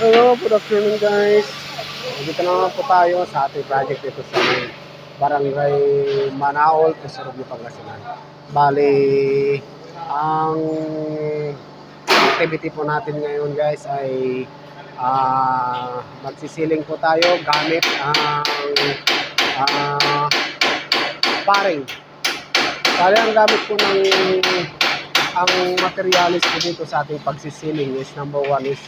Hello, good afternoon guys. Dito na naman po tayo sa ating project dito sa Barangay Manaol, Quezon, Pangasinan. Bali, ang activity po natin ngayon guys ay magsisiling po tayo gamit ang paring. Bali, ang gamit po ng ang materialis po dito sa ating pagsisiling is number one is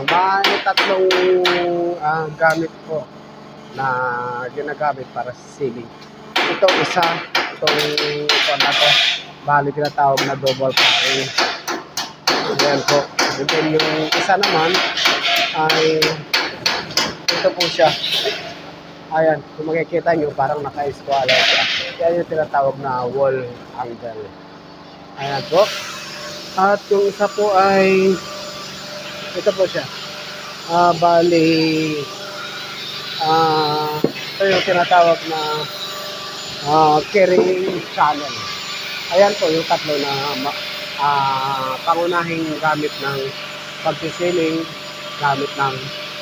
may tatlong gamit po na ginagamit para sa ceiling. Ito isa, itong na to, bali tinatawag na double paring. Ayan po. And then yung isa naman ay ito po siya. Ayan, kung makikita nyo parang naka-square siya. Yan yung tinatawag na wall angle. Ayan po. At yung isa po ay ito po siya. Bali, ito yung tinatawag na carrying channel. Ayan po yung tatlo na pangunahing gamit ng pagsisiling gamit ng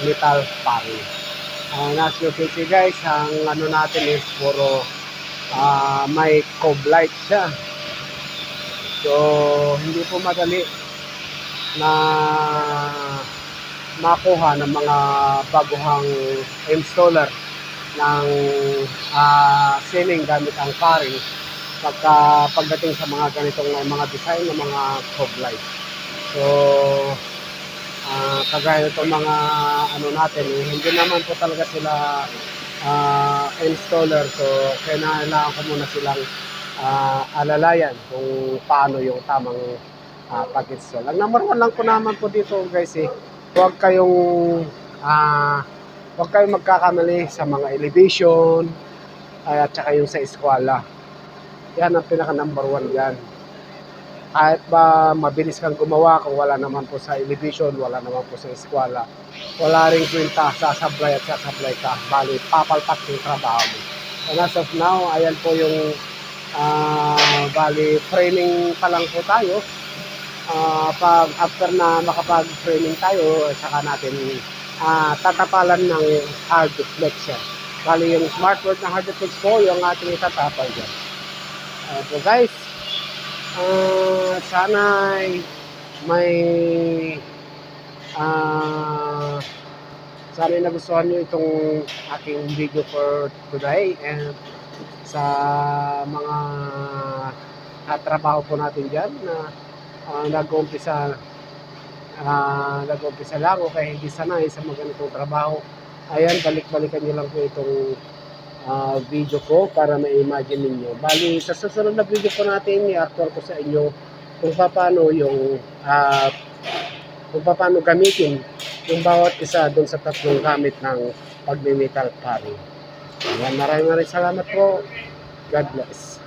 metal paring. As you can see guys, ang ano natin is puro may cove light siya. So, hindi po madali na makuha ng mga baguhang installer ng ceiling gamit ang paring pagdating sa mga ganitong mga design ng mga cove light. So, kagaya itong mga ano natin, hindi naman po talaga sila installer. So, kailangan ko muna silang alalayan kung paano yung tamang pag-install. Ang number one lang po naman po dito guys huwag kayong magkakamali sa mga elevation at saka yung sa eskwela. Yan ang pinaka number one yan. Kahit ba mabilis kang gumawa, kung wala naman po sa elevation, wala naman po sa eskwela, wala rin kwenta, sasablay ka, bali papalpak yung trabaho mo. And as of now, ayan po yung bali framing pa lang po tayo. Pag after na makapag-framing tayo, saka natin tatapalan ng hard flex yan. Bali yung smart word na hard flex po yung ating itatapal dyan. So guys, sana may sana nagustuhan nyo itong aking video for today, and sa mga katrabaho po natin dyan na nag-umpisa lang o kaya hindi sanay sa mga ganitong trabaho, ayan, balik-balikan nyo lang po itong video ko para ma-imagine ninyo. Bali, sa susunod na video po natin, i-actual ko sa inyo kung paano yung kung paano gamitin yung bawat isa doon sa tatlong gamit ng pagme-metal paring. Ayan, maraming salamat po. God bless.